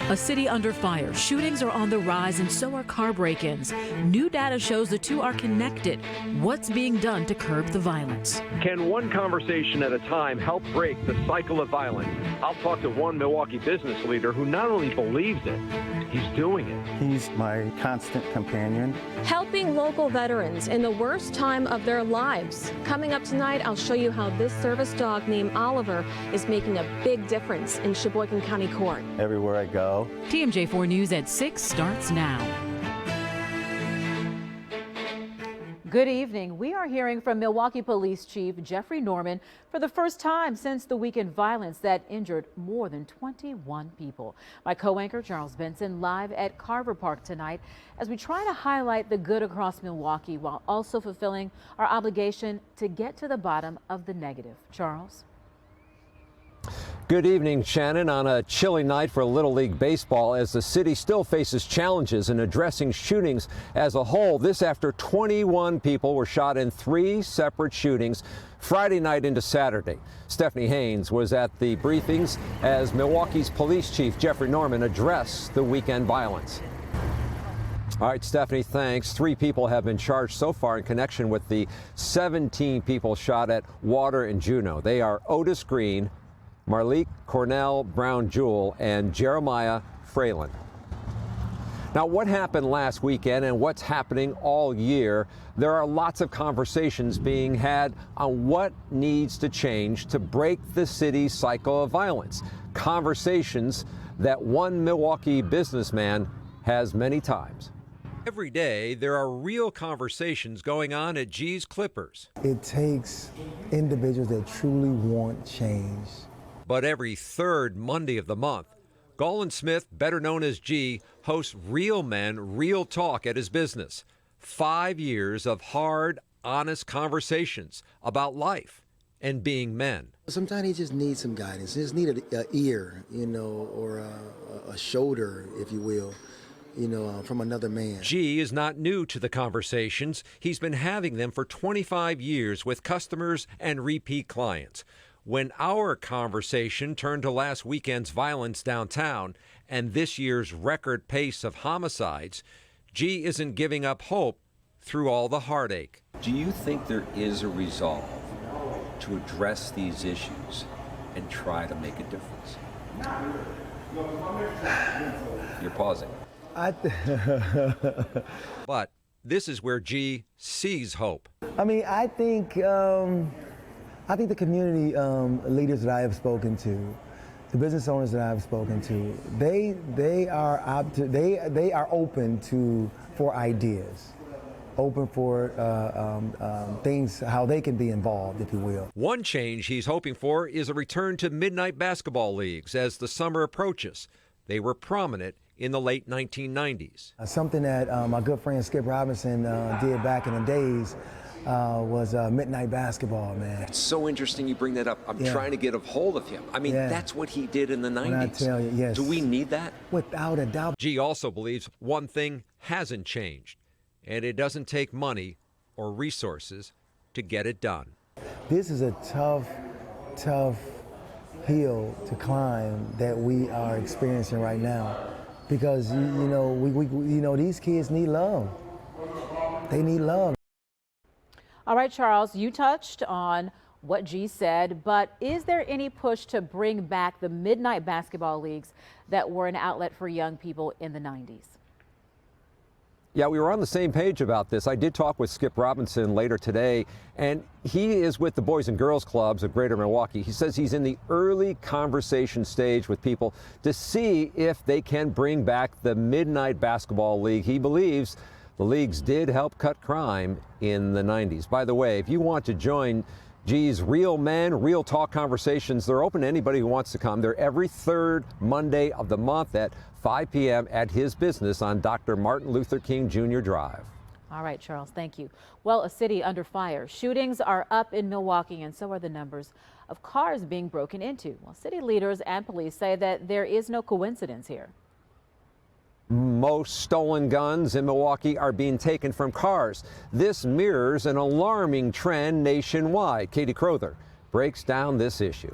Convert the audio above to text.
A city under fire. Shootings are on the rise and so are car break-ins. New data shows the two are connected. What's being done to curb the violence? Can one conversation at a time help break the cycle of violence? I'll talk to one Milwaukee business leader who not only believes it, he's doing it. He's my constant companion. Helping local veterans in the worst time of their lives. Coming up tonight, I'll show you how this service dog named Oliver is making a big difference in Sheboygan County Court. Everywhere I go. TMJ4 News at 6 starts now. Good evening. We are hearing from Milwaukee Police Chief Jeffrey Norman for the first time since the weekend violence that injured more than 21 people. My co-anchor Charles Benson live at Carver Park tonight as we try to highlight the good across Milwaukee while also fulfilling our obligation to get to the bottom of the negative. Charles? Good evening, Shannon. On a chilly night for Little League Baseball as the city still faces challenges in addressing shootings as a whole. This after 21 people were shot in 3 separate shootings Friday night into Saturday. Stephanie Haynes was at the briefings as Milwaukee's police chief Jeffrey Norman addressed the weekend violence. All right, Stephanie, thanks. 3 people have been charged so far in connection with the 17 people shot at Water and Juneau. They are Otis Green, Marlique Cornell Brown Jewell, and Jeremiah Fralin. Now, what happened last weekend and what's happening all year, there are lots of conversations being had on what needs to change to break the city's cycle of violence. Conversations that one Milwaukee businessman has many times. Every day, there are real conversations going on at G's Clippers. It takes individuals that truly want change. But every third Monday of the month, Golan Smith, better known as G, hosts Real Men, Real Talk at his business. 5 years of hard, honest conversations about life and being men. Sometimes he just needs some guidance. He just needs an ear, or a shoulder, if you will, from another man. G is not new to the conversations. He's been having them for 25 years with customers and repeat clients. When our conversation turned to last weekend's violence downtown and this year's record pace of homicides, G isn't giving up hope through all the heartache. Do you think there is a resolve to address these issues and try to make a difference? You're pausing. But this is where G sees hope. I think the community leaders that I have spoken to, the business owners that I have spoken to, they are open for ideas, open for things, how they can be involved, if you will. One change he's hoping for is a return to midnight basketball leagues as the summer approaches. They were prominent in the late 1990s. Something that my good friend Skip Robinson did back in the days was midnight basketball, man. It's so interesting you bring that up. I'm trying to get a hold of him. That's what he did in the 90s. When I tell you, yes. Do we need that? Without a doubt. G also believes one thing hasn't changed, and it doesn't take money or resources to get it done. This is a tough hill to climb that we are experiencing right now, because these kids need love. They need love. All right, Charles, you touched on what G said, but is there any push to bring back the midnight basketball leagues that were an outlet for young people in the 90s? Yeah, we were on the same page about this. I did talk with Skip Robinson later today, and he is with the Boys and Girls Clubs of Greater Milwaukee. He says he's in the early conversation stage with people to see if they can bring back the midnight basketball league. He believes the leagues did help cut crime in the 90s. By the way, if you want to join G's Real Men, Real Talk conversations, they're open to anybody who wants to come. They're every third Monday of the month at 5 p.m. at his business on Dr. Martin Luther King Jr. Drive. All right, Charles, thank you. Well, a city under fire. Shootings are up in Milwaukee, and so are the numbers of cars being broken into. Well, city leaders and police say that there is no coincidence here. Most stolen guns in Milwaukee are being taken from cars. This mirrors an alarming trend nationwide. Katie Crowther breaks down this issue.